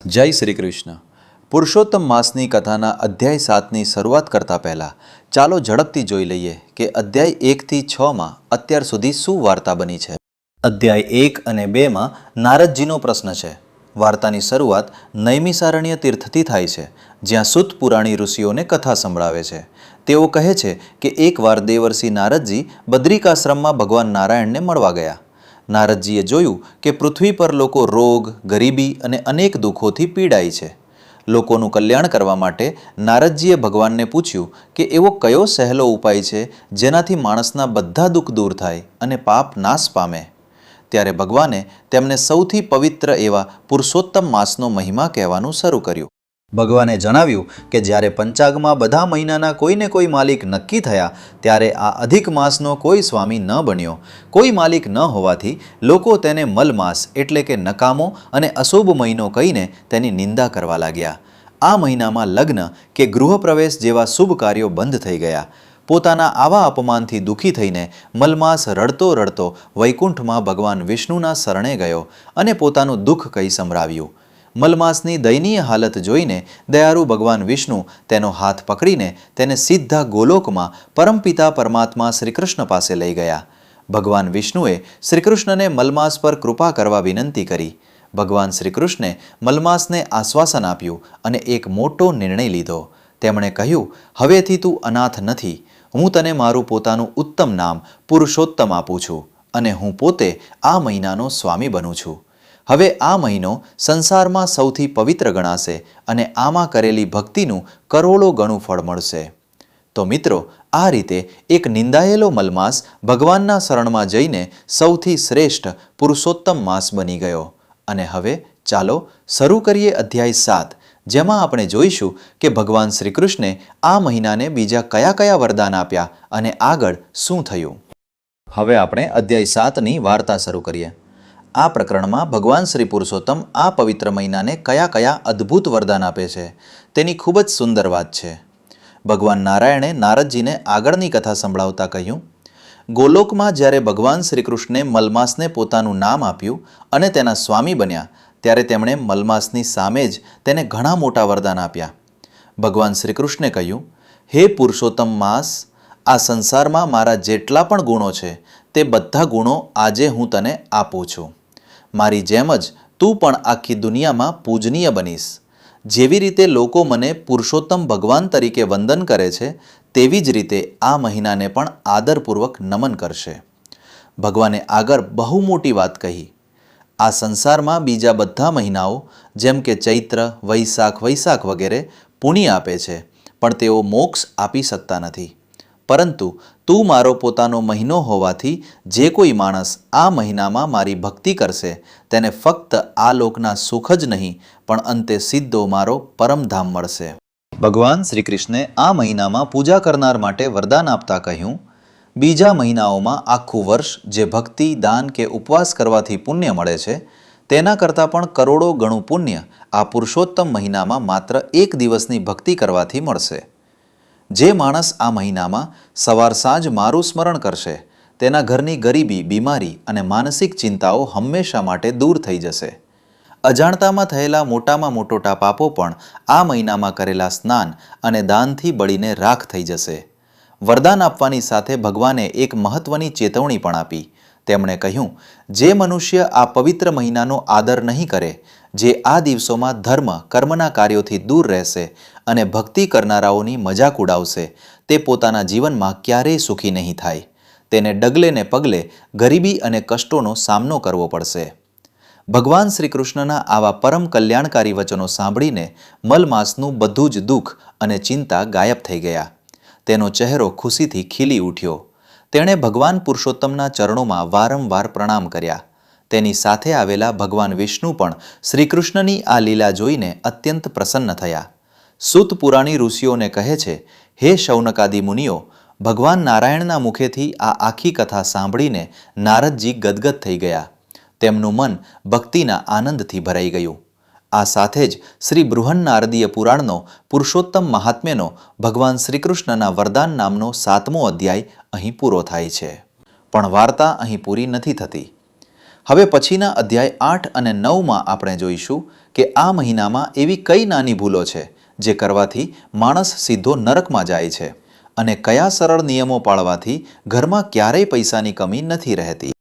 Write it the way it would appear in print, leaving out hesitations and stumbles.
જય શ્રી કૃષ્ણ. પુરુષોત્તમ માસની કથાના અધ્યાય 7ની શરૂઆત કરતાં પહેલાં ચાલો ઝડપથી જોઈ લઈએ કે અધ્યાય 1થી 6માં અત્યાર સુધી શું વાર્તા બની છે. અધ્યાય 1 અને 2માં નારદજીનો પ્રશ્ન છે. વાર્તાની શરૂઆત નૈમિષારણ્ય તીર્થથી થાય છે, જ્યાં સૂત પુરાણી ઋષિઓને કથા સંભળાવે છે. તેઓ કહે છે કે એકવાર દેવર્ષિ નારદજી બદ્રિકાશ્રમમાં ભગવાન નારાયણને મળવા ગયા. નારદજીએ જોયું કે પૃથ્વી પર લોકો રોગ, ગરીબી અને અનેક દુઃખોથી પીડાય છે. લોકોનું કલ્યાણ કરવા માટે નારદજીએ ભગવાનને પૂછ્યું કે એવો કયો સહેલો ઉપાય છે જેનાથી માણસના બધા દુઃખ દૂર થાય અને પાપ નાશ પામે. ત્યારે ભગવાને તેમને સૌથી પવિત્ર એવા પુરુષોત્તમ માસનો મહિમા કહેવાનું શરૂ કર્યું. ભગવાને જણાવ્યું કે જ્યારે પંચાંગમાં બધા મહિનાના કોઈને કોઈ માલિક નક્કી થયા ત્યારે આ અધિક માસનો કોઈ સ્વામી ન બન્યો. કોઈ માલિક ન હોવાથી લોકો તેને મલમાસ એટલે કે નકામો અને અશુભ મહિનો કહીને તેની નિંદા કરવા લાગ્યા. આ મહિનામાં લગ્ન કે ગૃહપ્રવેશ જેવા શુભ કાર્યો બંધ થઈ ગયા. પોતાના આવા અપમાનથી દુઃખી થઈને મલમાસ રડતો રડતો વૈકુંઠમાં ભગવાન વિષ્ણુના શરણે ગયો અને પોતાનું દુઃખ કહી સંભળાવ્યું. મલમાસની દયનીય હાલત જોઈને દયાળુ ભગવાન વિષ્ણુ તેનો હાથ પકડીને તેને સીધા ગોલોકમાં પરમપિતા પરમાત્મા શ્રીકૃષ્ણ પાસે લઈ ગયા. ભગવાન વિષ્ણુએ શ્રીકૃષ્ણને મલમાસ પર કૃપા કરવા વિનંતી કરી. ભગવાન શ્રીકૃષ્ણે મલમાસને આશ્વાસન આપ્યું અને એક મોટો નિર્ણય લીધો. તેમણે કહ્યું, હવેથી તું અનાથ નથી. હું તને મારું પોતાનું ઉત્તમ નામ પુરુષોત્તમ આપું છું અને હું પોતે આ મહિનાનો સ્વામી બનું છું. હવે આ મહિનો સંસારમાં સૌથી પવિત્ર ગણાશે અને આમાં કરેલી ભક્તિનું કરોડો ગણું ફળ મળશે. તો મિત્રો, આ રીતે એક નિંદાયેલો મલમાસ ભગવાનના શરણમાં જઈને સૌથી શ્રેષ્ઠ પુરુષોત્તમ માસ બની ગયો. અને હવે ચાલો શરૂ કરીએ અધ્યાય 7, જેમાં આપણે જોઈશું કે ભગવાન શ્રીકૃષ્ણે આ મહિનાને બીજા કયા કયા વરદાન આપ્યા અને આગળ શું થયું. હવે આપણે અધ્યાય 7ની વાર્તા શરૂ કરીએ. આ પ્રકરણમાં ભગવાન શ્રી પુરુષોત્તમ આ પવિત્ર મહિનાને કયા કયા અદ્ભુત વરદાન આપે છે તેની ખૂબ જ સુંદર વાત છે. ભગવાન નારાયણે નારદજીને આગળની કથા સંભળાવતા કહ્યું, ગોલોકમાં જ્યારે ભગવાન શ્રીકૃષ્ણે મલમાસને પોતાનું નામ આપ્યું અને તેના સ્વામી બન્યા ત્યારે તેમણે મલમાસની સામે જ તેને ઘણા મોટા વરદાન આપ્યા. ભગવાન શ્રીકૃષ્ણે કહ્યું, હે પુરુષોત્તમ માસ, આ સંસારમાં મારા જેટલા પણ ગુણો છે તે બધા ગુણો આજે હું તને આપું છું. મારી જેમ જ તું પણ આખી દુનિયામાં પૂજનીય બનીશ. જેવી રીતે લોકો મને પુરુષોત્તમ ભગવાન તરીકે વંદન કરે છે તેવી જ રીતે આ મહિનાને પણ આદરપૂર્વક નમન કરશે. ભગવાને આગળ બહુ મોટી વાત કહી. આ સંસારમાં બીજા બધા મહિનાઓ જેમ કે ચૈત્ર, વૈશાખ વગેરે પુણ્ય આપે છે, પણ તેઓ મોક્ષ આપી શકતા નથી. પરંતુ તું મારો પોતાનો મહિનો હોવાથી જે કોઈ માણસ આ મહિનામાં મારી ભક્તિ કરશે તેને ફક્ત આ લોકના સુખ જ નહીં પણ અંતે સીધો મારો પરમધામ મળશે. ભગવાન શ્રી કૃષ્ણે આ મહિનામાં પૂજા કરનાર માટે વરદાન આપતા કહ્યું, બીજા મહિનાઓમાં આખું વર્ષ જે ભક્તિ, દાન કે ઉપવાસ કરવાથી પુણ્ય મળે છે તેના કરતાં પણ કરોડો ગણું પુણ્ય આ પુરુષોત્તમ મહિનામાં માત્ર એક દિવસની ભક્તિ કરવાથી મળશે. જે માણસ આ મહિનામાં સવાર સાંજ મારું સ્મરણ કરશે તેના ઘરની ગરીબી, બીમારી અને માનસિક ચિંતાઓ હંમેશા માટે દૂર થઈ જશે. અજાણતામાં થયેલા મોટામાં મોટા પાપો પણ આ મહિનામાં કરેલા સ્નાન અને દાનથી બળીને રાખ થઈ જશે. વરદાન આપવાની સાથે ભગવાને એક મહત્વની ચેતવણી પણ આપી. તેમણે કહ્યું, જે મનુષ્ય આ પવિત્ર મહિનાનો આદર નહીં કરે, જે આ દિવસોમાં ધર્મ, કર્મના કાર્યોથી દૂર રહેશે અને ભક્તિ કરનારાઓની મજાક ઉડાવશે, તે પોતાના જીવનમાં ક્યારેય સુખી નહીં થાય. તેને ડગલે ને પગલે ગરીબી અને કષ્ટોનો સામનો કરવો પડશે. ભગવાન શ્રી કૃષ્ણના આવા પરમ કલ્યાણકારી વચનો સાંભળીને મલમાસનું બધું જ દુઃખ અને ચિંતા ગાયબ થઈ ગયા. તેનો ચહેરો ખુશીથી ખીલી ઉઠ્યો. તેણે ભગવાન પુરુષોત્તમના ચરણોમાં વારંવાર પ્રણામ કર્યા. તેની સાથે આવેલા ભગવાન વિષ્ણુ પણ શ્રીકૃષ્ણની આ લીલા જોઈને અત્યંત પ્રસન્ન થયા. સૂત પુરાણી ઋષિઓને કહે છે, હે શૌનકાદિ મુનિઓ, ભગવાન નારાયણના મુખેથી આ આખી કથા સાંભળીને નારદજી ગદગદ થઈ ગયા. તેમનું મન ભક્તિના આનંદથી ભરાઈ ગયું. આ સાથે જ શ્રી બૃહન્નારદીય પુરાણનો પુરુષોત્તમ મહાત્મ્યનો ભગવાન શ્રીકૃષ્ણના વરદાન નામનો 7મો અધ્યાય અહીં પૂરો થાય છે. પણ વાર્તા અહીં પૂરી નથી થતી. હવે પછીના અધ્યાય 8 અને 9માં આપણે જોઈશું કે આ મહિનામાં એવી કઈ નાની ભૂલો છે જે કરવાથી માણસ સીધો નરકમાં જાય છે અને કયા સરળ નિયમો પાળવાથી ઘરમાં ક્યારેય પૈસાની કમી નથી રહેતી.